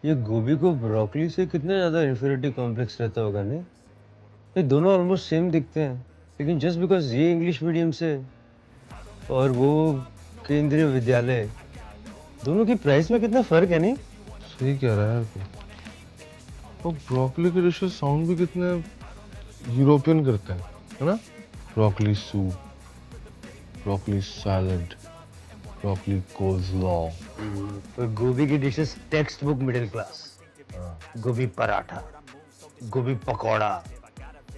ये गोभी को ब्रोकली से कितना ज़्यादा इन्फीरियरिटी कॉम्प्लेक्स रहता होगा नहीं? ये दोनों ऑलमोस्ट सेम दिखते हैं, लेकिन जस्ट बिकॉज ये इंग्लिश मीडियम से और वो केंद्रीय विद्यालय, दोनों की प्राइस में कितना फर्क है नहीं? सही कह रहा है यार तू। और ब्रोकली के डिशेस साउंड भी कितने यूरोपियन करते हैं, है ना? Broccoli soup, broccoli salad, broccoli coleslaw. पर गोभी की dishes text book middle class. गोभी पराठा, गोभी पकौड़ा,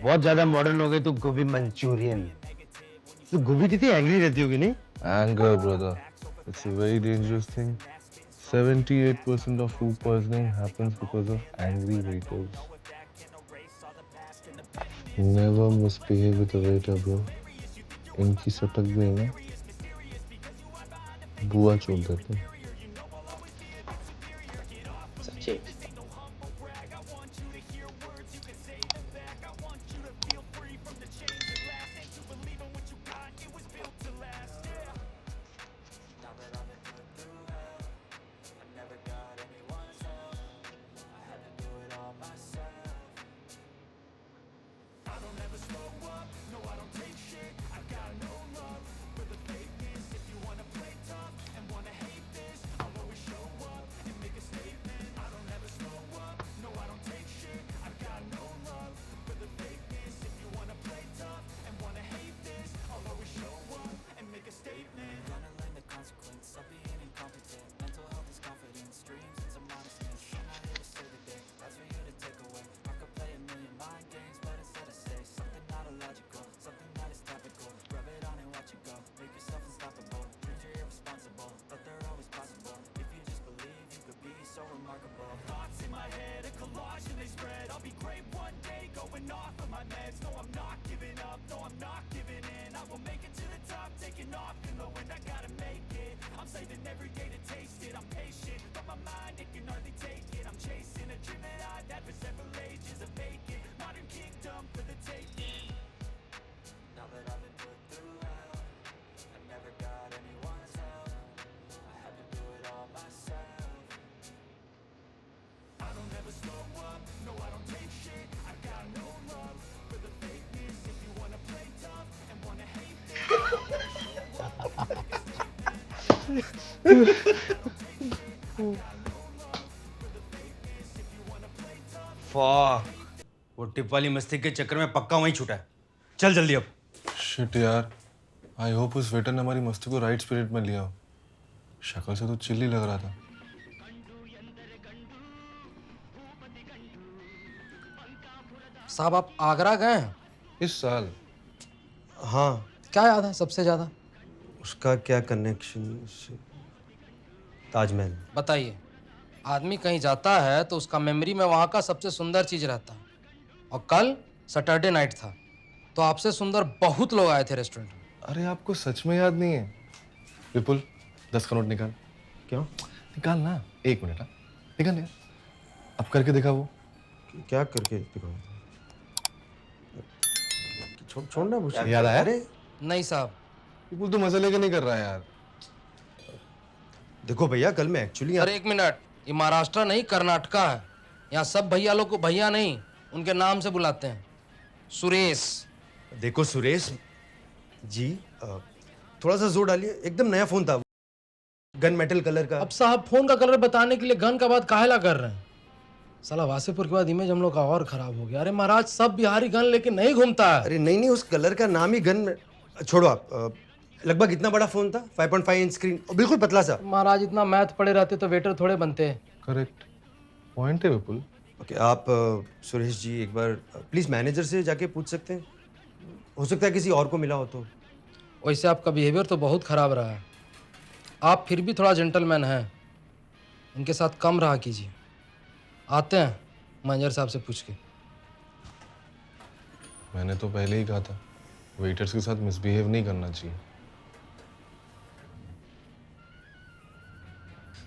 बहुत ज्यादा मॉडर्न हो गए तो गोभी मंचूरियन। तो गोभी कितनी एंग्री रहती होगी नहीं? Anger, brother. It's a very dangerous thing. 78% of food poisoning happens because of angry waiters. Never misbehave with a waiter, bro. इनकी सटक गई ना, बुआ छोड़ देते हैं। सच्ची। फक, वो टिप वाली मस्ती के चक्कर में पक्का वहीं छूटा है। चल जल्दी अब। शिट यार, आई होप उस वेटर ने हमारी मस्ती को राइट स्पिरिट में लिया हो। शक्ल से तो चिल्ली लग रहा था। साहब आप आगरा गए हैं? इस साल? हाँ। क्या याद है सबसे ज्यादा? उसका क्या कनेक्शन? ताजमहल। बताइए। आदमी कहीं जाता है तो उसका मेमोरी में वहाँ का सबसे सुंदर चीज रहता है। और कल सैटरडे नाइट था तो आपसे सुंदर बहुत लोग आए थे रेस्टोरेंट में। अरे आपको सच में याद नहीं है? विपुल, 10 का नोट निकाल। क्यों? निकाल ना, 1 मिनट। हाँ निकाल निकाल। अब करके दिखा वो। क्या करके दिखाऊं? छोड़ना मुझे। याद आया? अरे नहीं साहब। विपुल तो मजा लेके नहीं कर रहा है यार। देखो भैया, कल मैं एक्चुअली अरे 1 मिनट, ये महाराष्ट्र नहीं कर्नाटका है। यहाँ सब भैया लोग को भैया नहीं उनके नाम से बुलाते हैं। सुरेश। देखो सुरेश जी, थोड़ा सा जोर डालिए। एकदम नया फोन था, गन मेटल कलर का। अब साहब फोन का कलर बताने के लिए गन का बात काहेला कर रहे हैं? साला वासेपुर के बाद इमेज हम लोग का और खराब हो गया। अरे महाराज, सब बिहारी गन लेके नहीं घूमता है। अरे नहीं, उस कलर का नाम ही गन। छोड़ो आप। लगभग इतना बड़ा फोन था, 5.5 इंच स्क्रीन, बिल्कुल पतला सा। महाराज इतना मैथ पढ़े रहते तो वेटर थोड़े बनते हैं। करेक्ट पॉइंट है विपुल। ओके, आप सुरेश जी एक बार प्लीज मैनेजर से जाके पूछ सकते हैं। हो सकता है किसी और को मिला हो तो। वैसे आपका बिहेवियर तो बहुत खराब रहा है। आप फिर भी थोड़ा जेंटलमैन हैं, इनके साथ कम रहा कीजिए। आते हैं मैनेजर साहब से पूछ के। मैंने तो पहले ही कहा था, वेटर्स के साथ मिसबिहेव नहीं करना चाहिए।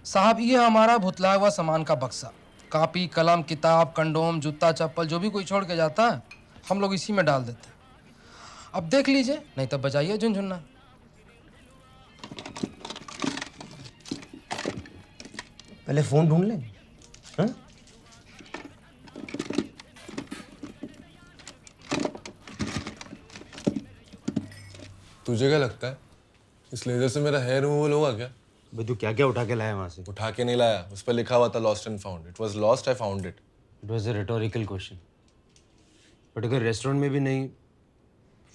साहब ये हमारा भुतलाया हुआ सामान का बक्सा, कॉपी कलम किताब कंडोम जूता चप्पल जो भी कोई छोड़ के जाता है हम लोग इसी में डाल देते हैं। अब देख लीजिए, नहीं तो बजाइए झुनझुना। पहले फोन ढूंढ लें हाँ? तुझे क्या लगता है इस लेजर से मेरा हेयर रिमूवल होगा क्या? भाई तू क्या क्या उठा के लाया वहां से? उठा के नहीं लाया, उस पर लिखा हुआ था lost and found. It was lost, I found it. It was a rhetorical question. But अगर रेस्टोरेंट में भी नहीं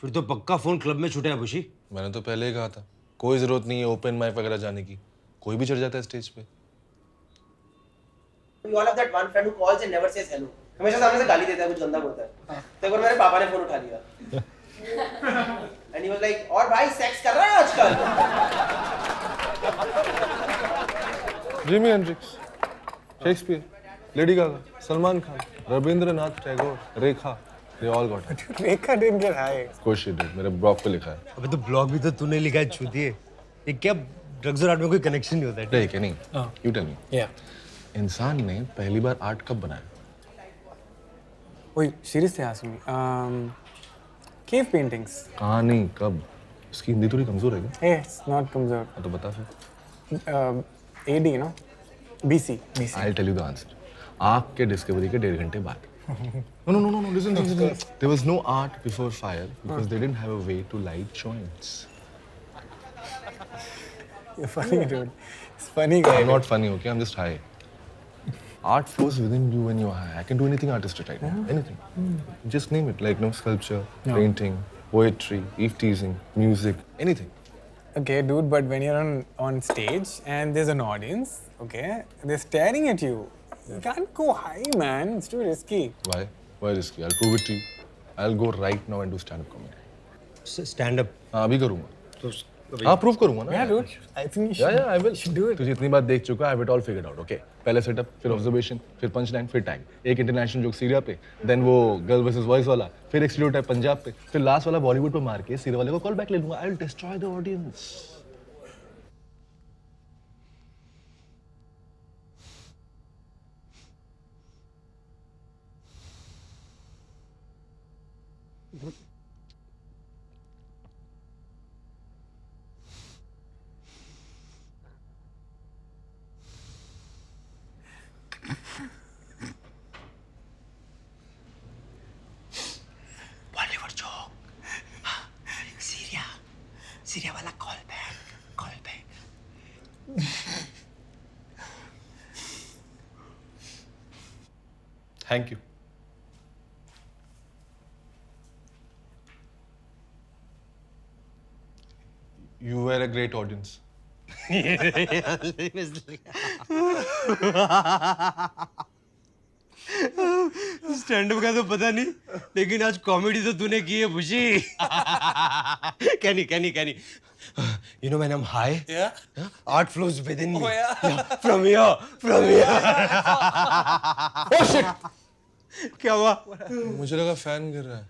फिर तो पक्का फोन क्लब में छूटा है बुशी. मैंने तो पहले ही कहा था कोई जरूरत नहीं है ओपन माइक वगैरह जाने की. कोई भी चढ़ जाता है स्टेज पे. You all have that one friend who calls and never says hello. हमेशा सामने से गाली देता है, कुछ गंदा बोलता है. तो एक बार मेरे पापा ने फोन उठा लिया. And he was like, और भाई सेक्स कर रहा है आजकल? Jimi Hendrix, Shakespeare, Lady Gaga, Salman Khan, Rabindranath Tagore, Rekha, they all got it. Rekha didn't get high. कोई shit dude, मेरे ब्लॉग पे लिखा है. अबे तो ब्लॉग भी तो तूने लिखा है छूती है. ये क्या ड्रग्स और आर्ट में कोई कनेक्शन नहीं होता है? नहीं क्या नहीं? You tell me. Yeah. इंसान ने पहली बार आर्ट कब बनाया? Wait, seriously ask me. Cave paintings. कहाँ नहीं कब? इसकी हिंदी थोड़ी कमजोर है क्या? Hey, it's not कमजोर. हाँ, तो बता फिर. AD, you know? BC. I'll tell you the answer. आग के डिस्कवरी के 1.5 घंटे बाद. No, listen. There was no art before fire because they didn't have a way to light joints. You're funny, dude. It's funny, guy. I'm not funny, okay? I'm just high. Art flows within you when you're high. I can do anything artistic right now. Anything. Just name it. Like, sculpture, painting, poetry, eve teasing, music, anything. Okay, dude, but when you're on stage and there's an audience, okay, they're staring at you. You can't go high, man. It's too risky. Why? Why risky? I'll prove it to you. I'll go right now and do stand-up comedy. Stand up. हाँ, अभी करूँगा. हाँ, prove करूँगा ना. Yeah, dude. I think you should. Yeah, I will. should do it. तुझे इतनी बात देख चुका, I have it all figured out, okay? पहले सेटअप, फिर ऑब्जर्वेशन, फिर पंच लाइन, फिर टैग. एक इंटरनेशनल जोक सीरिया पे, देन वो गर्ल वर्सेस वॉइस वाला, फिर एक स्टीरियोटाइप पंजाब पे, फिर लास्ट वाला बॉलीवुड पे मार के सीरिया वाले को कॉल बैक ले लूंगा. I will destroy the audience. Bollywood joke. Syria वाला call back. Thank you. You were a great audience. Stand up का तो पता नहीं लेकिन आज कॉमेडी तो तूने की है बुशी. कैनी you know when I'm high, art flows within me. From here. Oh shit. क्या हुआ? मुझे लगा फैन गिर रहा है.